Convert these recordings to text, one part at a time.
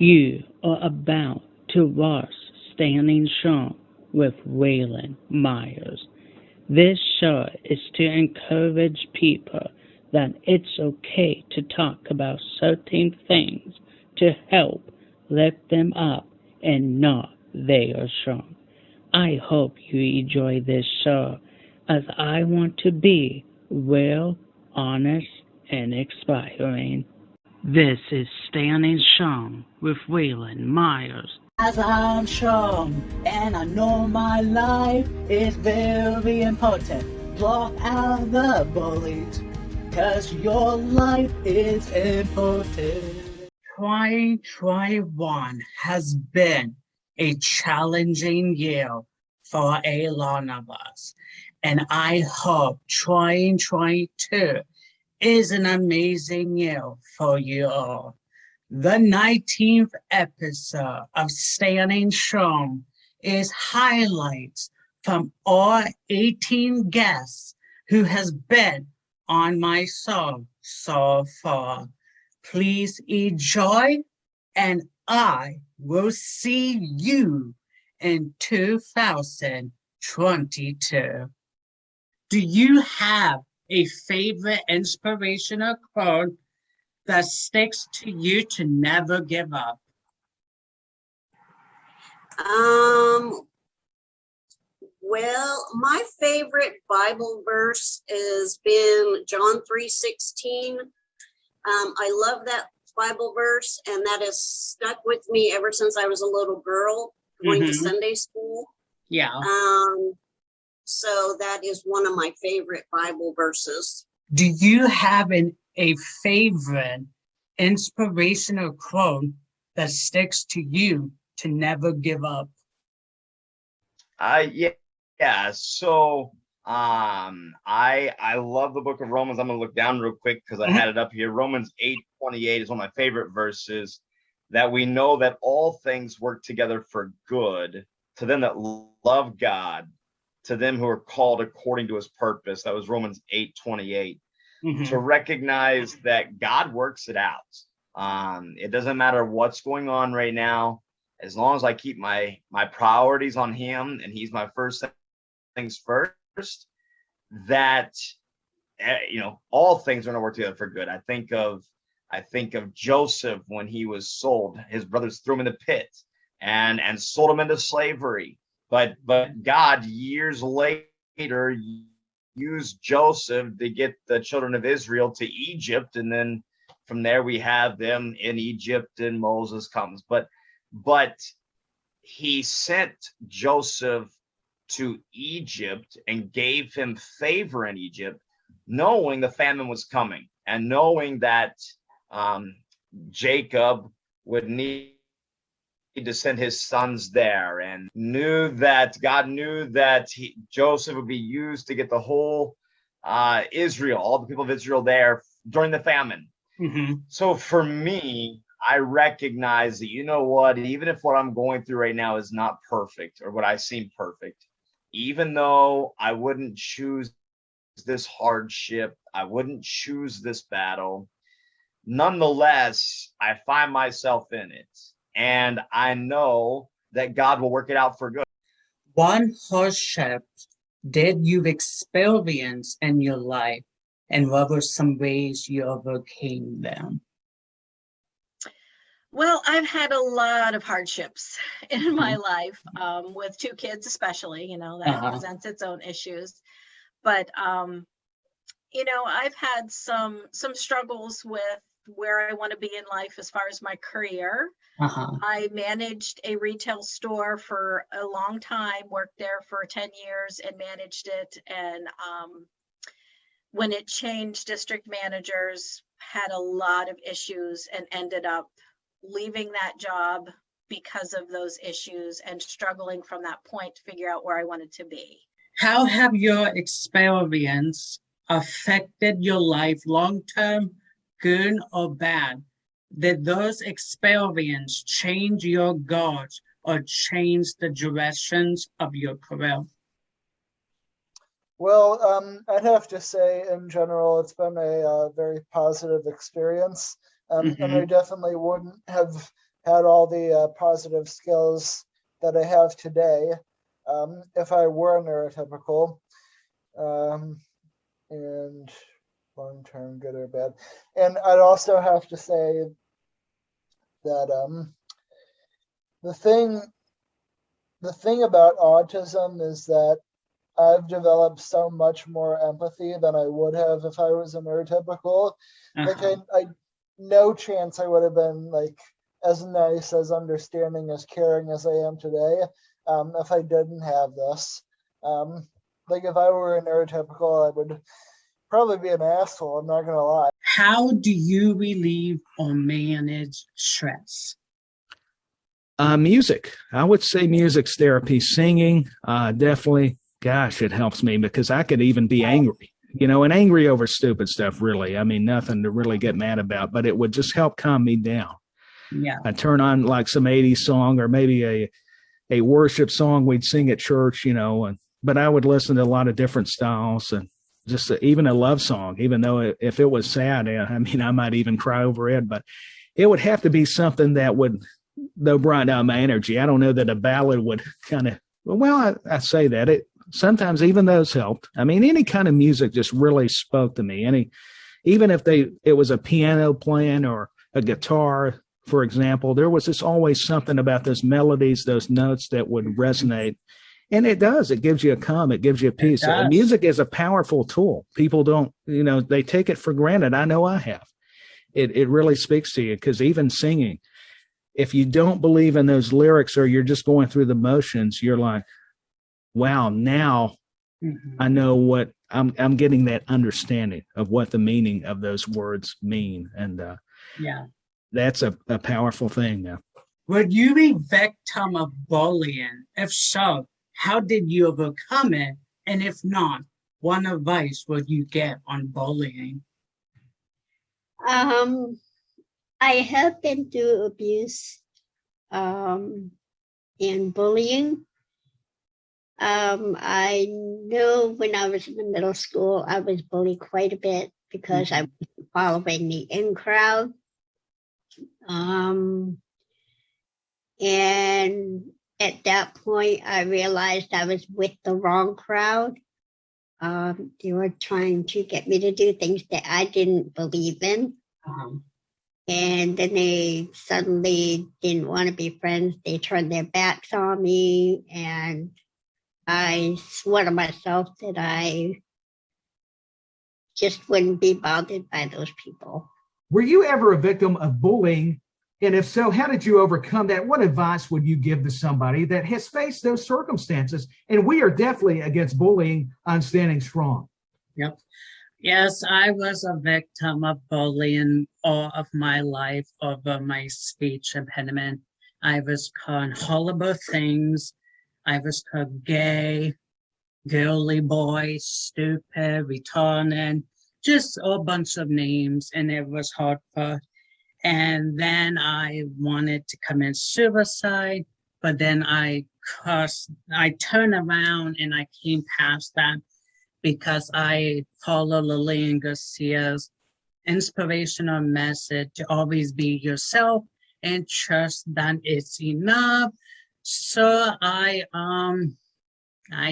You are about to watch Standing Strong with Waylon Myers. This show is to encourage people that it's okay to talk about certain things to help lift them up and know they are strong. I hope you enjoy this show as I want to be real, honest, and inspiring. This is Standing Strong with Waylon Myers. As I'm strong and I know my life is very important. Block out the bullies, cause your life is important. 2021 has been a challenging year for a lot of us. And I hope 2022 is an amazing year for you all. The 19th episode of Standing Strong is highlights from all 18 guests who has been on my show so far. Please enjoy, and I will see you in 2022. Do you have a favorite inspirational quote that sticks to you to never give up? Well, my favorite Bible verse has been John 3:16. I love that Bible verse, and that has stuck with me ever since I was a little girl going to Sunday school. Yeah. So that is one of my favorite Bible verses. Do you have a favorite inspirational quote that sticks to you to never give up? Yeah. So I love the book of Romans. I'm gonna look down real quick because I had it up here. Romans 8:28 is one of my favorite verses, that we know that all things work together for good to them that love God, to them who are called according to his purpose. That was Romans 8:28. To recognize that God works it out. It doesn't matter what's going on right now, as long as I keep my priorities on him and he's my first things first, that all things are going to work together for good. I think of Joseph when he was sold. His brothers threw him in the pit and sold him into slavery. But God, years later, used Joseph to get the children of Israel to Egypt, and then from there we have them in Egypt and Moses comes. But he sent Joseph to Egypt and gave him favor in Egypt, knowing the famine was coming and knowing that Jacob would need to send his sons there, and God knew that Joseph would be used to get the whole Israel, all the people of Israel there during the famine. So for me, I recognize that, you know what, even if what I'm going through right now is not perfect or what I seem perfect, even though I wouldn't choose this hardship, I wouldn't choose this battle, nonetheless, I find myself in it. And I know that God will work it out for good. What hardship did you experience in your life, and what were some ways you overcame them? Well, I've had a lot of hardships in my life, with two kids especially, that presents its own issues. But, I've had some struggles with where I want to be in life as far as my career. I managed a retail store for a long time, worked there for 10 years and managed it. And when it changed district managers, had a lot of issues and ended up leaving that job because of those issues and struggling from that point to figure out where I wanted to be. How have your experience affected your life long-term, good or bad? Did those experiences change your goals or change the directions of your career? Well, I'd have to say, in general, it's been a very positive experience. And I definitely wouldn't have had all the positive skills that I have today if I were neurotypical. And long-term, good or bad. And I'd also have to say that the thing about autism is that I've developed so much more empathy than I would have if I was a neurotypical. Like I no chance I would have been like as nice, as understanding, as caring as I am today if I didn't have this. Like if I were a neurotypical, I would probably be an asshole, I'm not gonna lie. How do you relieve or manage stress? Music. I would say music's therapy. Singing, definitely. Gosh, it helps me because I could even be angry, and angry over stupid stuff, really. I mean, nothing to really get mad about, but it would just help calm me down. Yeah. I turn on like some 80s song or maybe a worship song we'd sing at church, but I would listen to a lot of different styles and just even a love song, even though if it was sad, I might even cry over it, but it would have to be something that would, though, brighten out my energy. I don't know that a ballad would kind of, I say that sometimes even those helped. I mean, any kind of music just really spoke to me. Even if it was a piano playing or a guitar, for example, there was just always something about those melodies, those notes that would resonate. And it does. It gives you a calm. It gives you a peace. Music is a powerful tool. People don't, they take it for granted. I know I have. It really speaks to you because even singing, if you don't believe in those lyrics or you're just going through the motions, you're like, wow, now I know what I'm getting that understanding of what the meaning of those words mean. And that's a powerful thing now. Were you a victim of bullying? If so, how did you overcome it? And if not, what advice would you get on bullying? I have been through abuse and bullying. I know when I was in the middle school, I was bullied quite a bit because I was following the in crowd. And at that point, I realized I was with the wrong crowd. They were trying to get me to do things that I didn't believe in. And then they suddenly didn't want to be friends. They turned their backs on me, and I swore to myself that I just wouldn't be bothered by those people. Were you ever a victim of bullying? And if so, how did you overcome that? What advice would you give to somebody that has faced those circumstances? And we are definitely against bullying on Standing Strong. Yep. Yes, I was a victim of bullying all of my life over my speech impediment. I was called horrible things. I was called gay, girly boy, stupid, retarded, just a bunch of names, and it was hurtful. And then I wanted to commit suicide, but then I turned around and I came past that because I follow Lillian Garcia's inspirational message to always be yourself and trust that it's enough. So I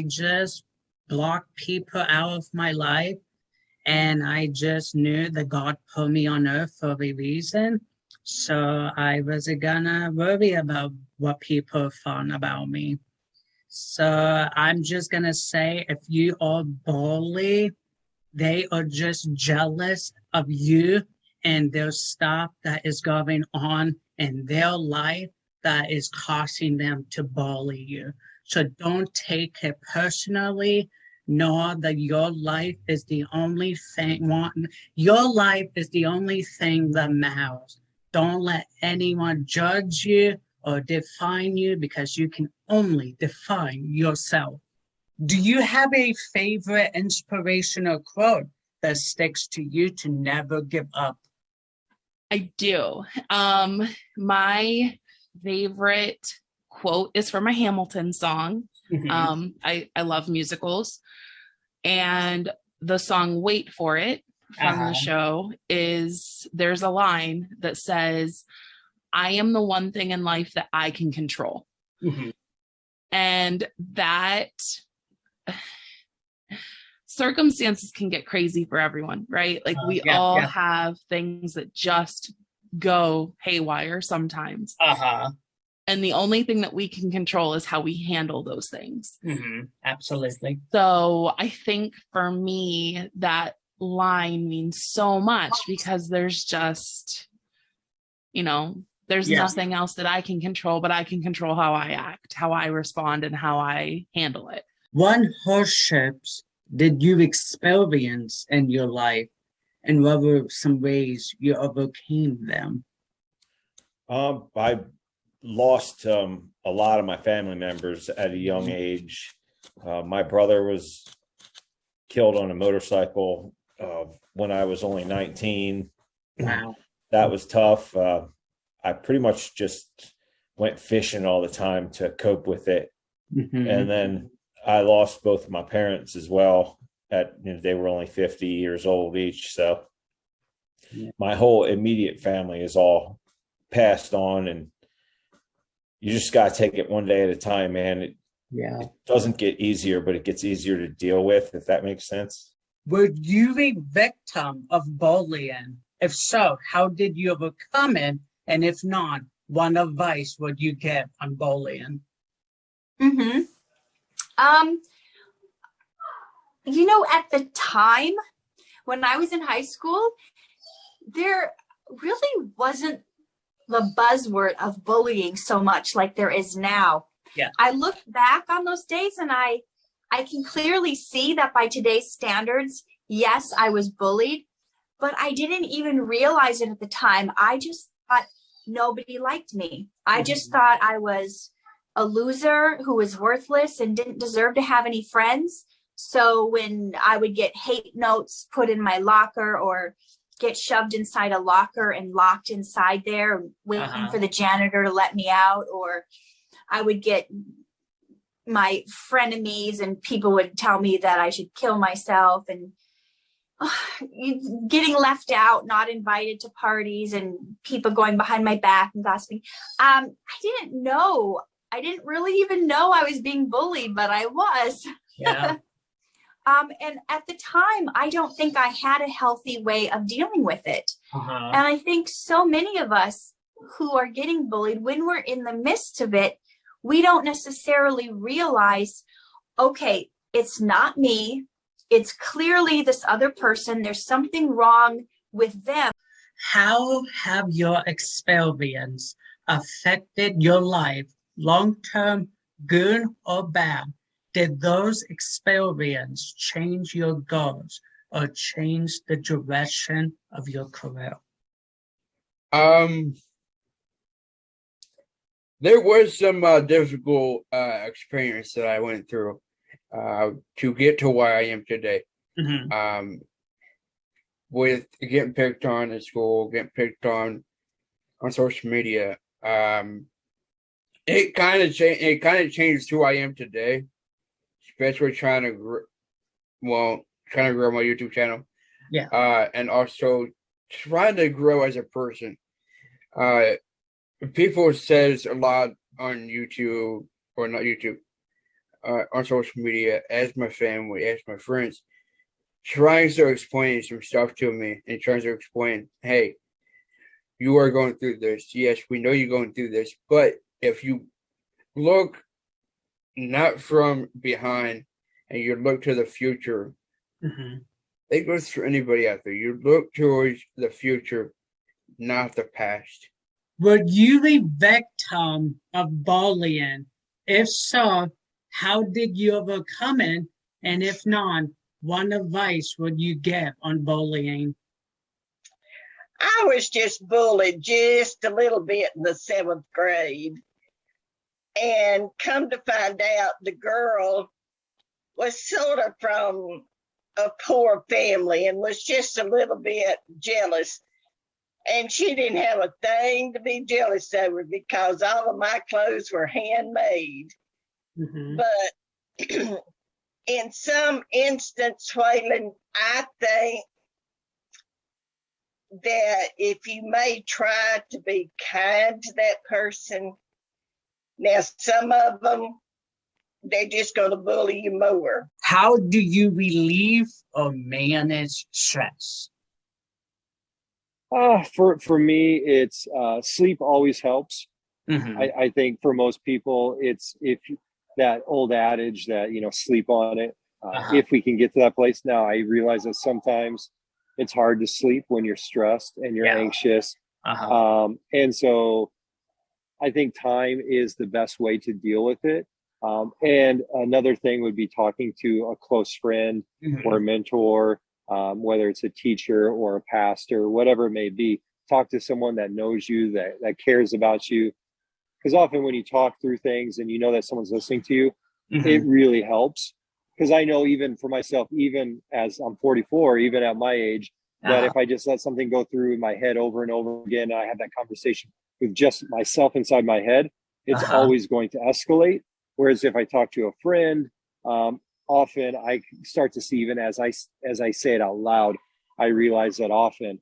just blocked people out of my life, and I just knew that God put me on earth for a reason. So I wasn't gonna worry about what people thought about me. So I'm just gonna say, if you are bullied, they are just jealous of you and their stuff that is going on in their life that is causing them to bully you. So don't take it personally. Know that your life is the only thing. Your life is the only thing that matters. Don't let anyone judge you or define you, because you can only define yourself. Do you have a favorite inspirational quote that sticks to you to never give up? I do. My favorite quote is from a Hamilton song. I love musicals. And the song Wait For It from the show there's a line that says, I am the one thing in life that I can control. Mm-hmm. And that circumstances can get crazy for everyone, right? Like we all have things that just go haywire sometimes. And the only thing that we can control is how we handle those things. Mm-hmm. Absolutely. So I think for me, that line means so much because there's just, there's nothing else that I can control, but I can control how I act, how I respond, and how I handle it. What hardships did you experience in your life, and what were some ways you overcame them? I lost a lot of my family members at a young age. My brother was killed on a motorcycle when I was only 19. Wow. That was tough. I pretty much just went fishing all the time to cope with it. Mm-hmm. And then I lost both of my parents as well. They were only 50 years old each. So my whole immediate family is all passed on, and you just got to take it one day at a time, man. It doesn't get easier, but it gets easier to deal with, if that makes sense. Were you a victim of bullying? If so, how did you overcome it? And if not, what advice would you give on bullying? Mm-hmm. At the time when I was in high school, there really wasn't the buzzword of bullying so much like there is now. Yeah. I look back on those days and I can clearly see that by today's standards, yes, I was bullied, but I didn't even realize it at the time. I just thought nobody liked me. I just thought I was a loser who was worthless and didn't deserve to have any friends. So when I would get hate notes put in my locker or get shoved inside a locker and locked inside there, waiting for the janitor to let me out, or I would get my frenemies and people would tell me that I should kill myself, and getting left out, not invited to parties, and people going behind my back and gossiping. I didn't really even know I was being bullied, but I was. Yeah. And at the time, I don't think I had a healthy way of dealing with it. And I think so many of us who are getting bullied, when we're in the midst of it, we don't necessarily realize, okay, it's not me. It's clearly this other person. There's something wrong with them. How have your experience affected your life, long-term, good or bad? Did those experiences change your goals or change the direction of your career? There was some difficult experience that I went through to get to where I am today. Mm-hmm. With getting picked on at school, getting picked on social media, it kind of changed who I am today. Especially trying to grow my YouTube channel. Yeah. And also trying to grow as a person. People says a lot on YouTube, or not YouTube, on social media, as my family, as my friends, trying to explain some stuff to me and trying to explain, hey, you are going through this. Yes, we know you're going through this, but if you look not from behind and you look to the future, it goes for anybody out there. You look towards the future, not the past. Were you the victim of bullying? If so, how did you overcome it? And if not, what advice would you give on bullying? I was just bullied just a little bit in the 7th grade. And come to find out, the girl was sort of from a poor family and was just a little bit jealous. And she didn't have a thing to be jealous over because all of my clothes were handmade. But in some instance, Waylon, I think that if you may try to be kind to that person, now some of them, they're just going to bully you more. How do you relieve or manage stress? For me, it's sleep always helps. Mm-hmm. I think for most people, it's if that old adage that, sleep on it. If we can get to that place. Now, I realize that sometimes it's hard to sleep when you're stressed and you're anxious. And so I think time is the best way to deal with it. And another thing would be talking to a close friend or a mentor, whether it's a teacher or a pastor, whatever it may be. Talk to someone that knows you, that cares about you. Because often when you talk through things and you know that someone's listening to you, it really helps. Because I know even for myself, even as I'm 44, even at my age, that if I just let something go through in my head over and over again, and I have that conversation with just myself inside my head, it's always going to escalate. Whereas if I talk to a friend, often I start to see, even as I say it out loud, I realize that often,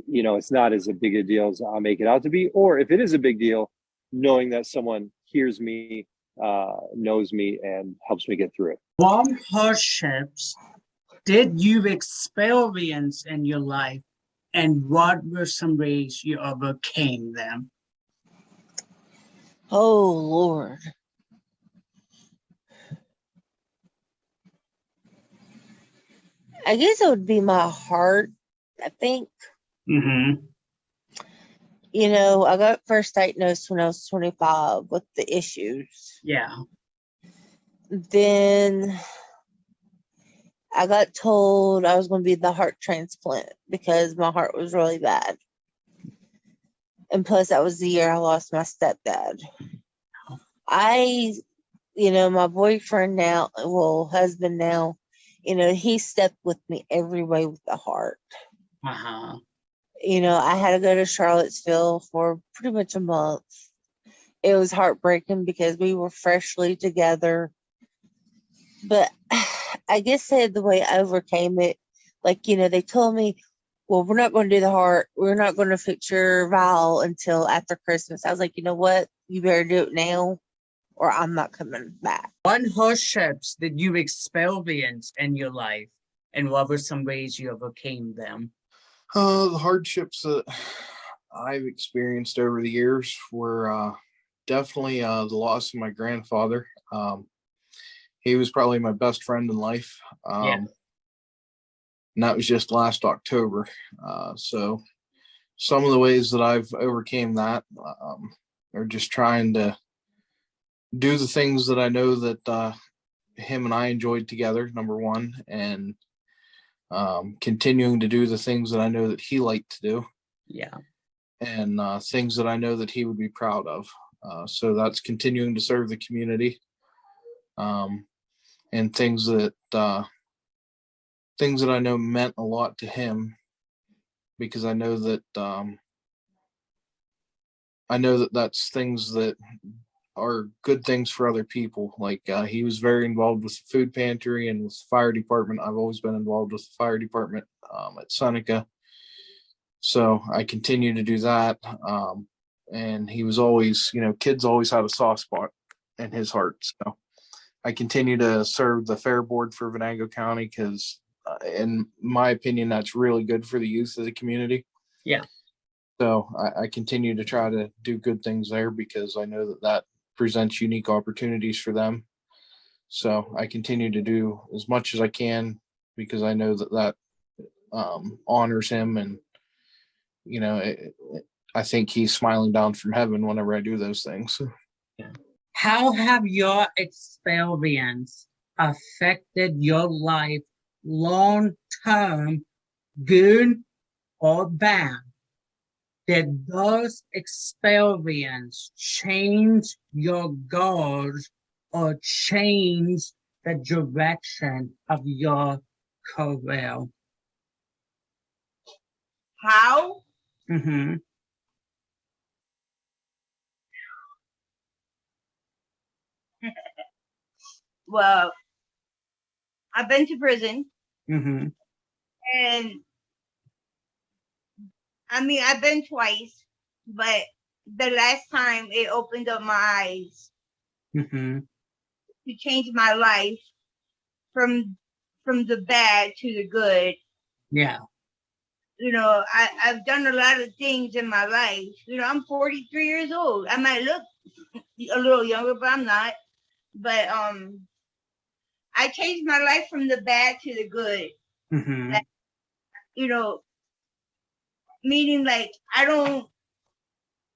it's not as a big a deal as I make it out to be. Or if it is a big deal, knowing that someone hears me, knows me, and helps me get through it. What hardships did you experience in your life, and what were some ways you overcame them? Oh, Lord. I guess it would be my heart, I think. I got first diagnosed when I was 25 with the issues. Yeah. Then I got told I was going to be the heart transplant because my heart was really bad. And plus, that was the year I lost my stepdad. My boyfriend now, husband now, he stepped with me every way with the heart. I had to go to Charlottesville for pretty much a month. It was heartbreaking because we were freshly together. But I guess the way I overcame it, they told me, well, we're not going to do the heart. We're not going to fix your vial until after Christmas. I was like, you know what? You better do it now or I'm not coming back. What hardships did you experience in your life, and what were some ways you overcame them? The hardships that I've experienced over the years were definitely the loss of my grandfather. He was probably my best friend in life. And that was just last October. So some of the ways that I've overcame that are just trying to do the things that I know that him and I enjoyed together, number one, and continuing to do the things that I know that he liked to do. Yeah. And things that I know that he would be proud of. So that's continuing to serve the community, and things that I know meant a lot to him, because I know that that's things that are good things for other people. Like he was very involved with the food pantry and with the fire department. I've always been involved with the fire department at Seneca. So I continue to do that. And he was always, kids always had a soft spot in his heart. So I continue to serve the fair board for Venango County because, in my opinion, that's really good for the youth of the community. Yeah. So I continue to try to do good things there because I know that presents unique opportunities for them. So I continue to do as much as I can because I know that honors him, and I think he's smiling down from heaven whenever I do those things. Yeah. How have your experience affected your life long term, good or bad? Did those experiences change your goals or change the direction of your career? How? Well, I've been to prison, and I mean, I've been twice, but the last time it opened up my eyes to change my life from the bad to the good. Yeah. You know, I've done a lot of things in my life. You know, I'm 43 years old. I might look a little younger, but I'm not. But I changed my life from the bad to the good. Like, you know, meaning like I don't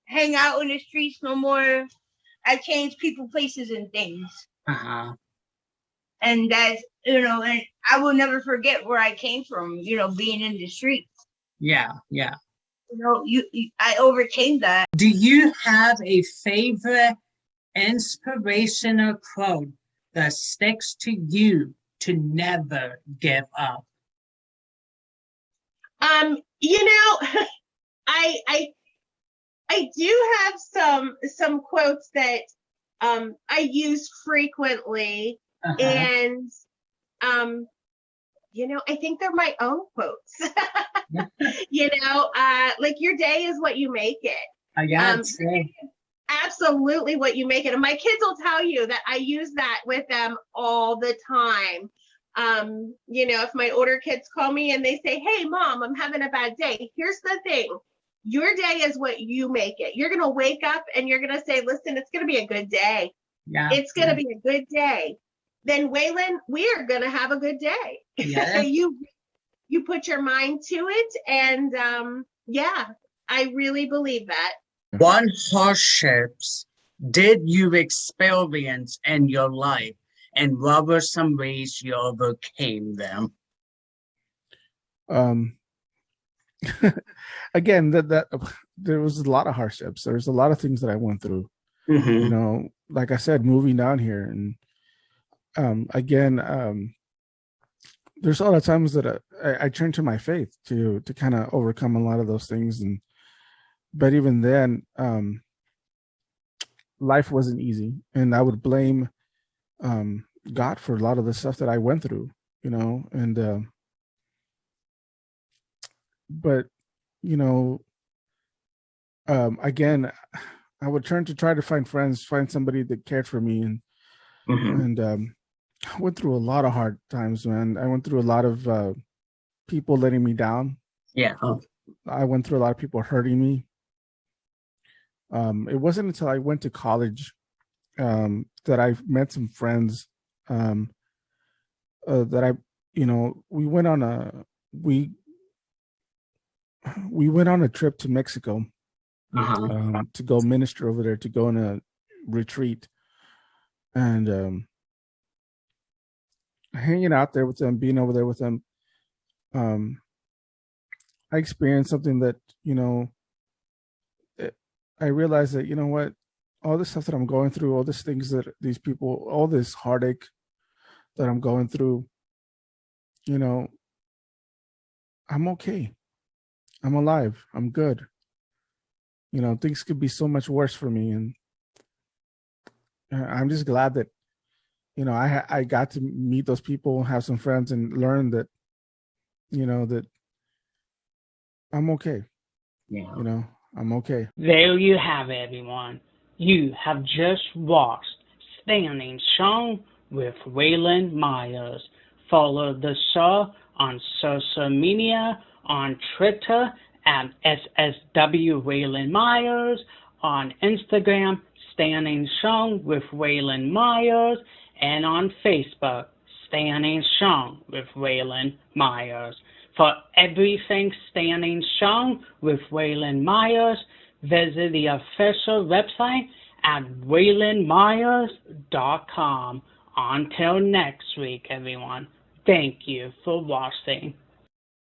hang out in the streets no more. I changed people, places, and things. And that's, you know, and I will never forget where I came from, you know, being in the streets. Yeah, yeah. You know, I overcame that. Do you have a favorite inspirational quote that sticks to you to never give up? You know, I do have some quotes that I use frequently, and you know, I think they're my own quotes. You know, like your day is what you make it. Absolutely what you make it. And my kids will tell you that I use that with them all the time. You know, if my older kids call me and they say, "Hey, Mom, I'm having a bad day." Here's the thing. Your day is what you make it. You're going to wake up and you're going to say, "Listen, it's going to be a good day." Yeah. It's going to be a good day. Then, Waylon, we are going to have a good day. Yeah. You put your mind to it. And yeah, I really believe that. What hardships did you experience in your life, and what were some ways you overcame them? Again, that there was a lot of hardships. There's a lot of things that I went through. You know, like I said, moving down here, and again, there's a lot of times that I turn to my faith to kind of overcome a lot of those things, but even then, life wasn't easy, and I would blame God for a lot of the stuff that I went through, you know, and but you know, again, I would turn to try to find friends, find somebody that cared for me, and I went through a lot of hard times, man. I went through a lot of people letting me down. Yeah. I went through a lot of people hurting me. It wasn't until I went to college that I met some friends that I, you know, we went on a trip to Mexico to go minister over there, to go on a retreat, and hanging out there with them, being over there with them, I experienced something that, you know, I realized that, you know what, all this stuff that I'm going through, all these things that these people, all this heartache that I'm going through, you know, I'm okay. I'm alive. I'm good. You know, things could be so much worse for me. And I'm just glad that, you know, I got to meet those people, have some friends, and learn that, you know, that I'm okay. Yeah. You know, I'm okay. There you have it, everyone. You have just watched Standing Strong with Waylon Myers. Follow the show on social media, on Twitter at SSW Waylon Myers, on Instagram, Standing Strong with Waylon Myers, and on Facebook, Standing Strong with Waylon Myers. For everything Standing Strong with Waylon Myers, visit the official website at waylonmyers.com. Until next week, everyone, thank you for watching.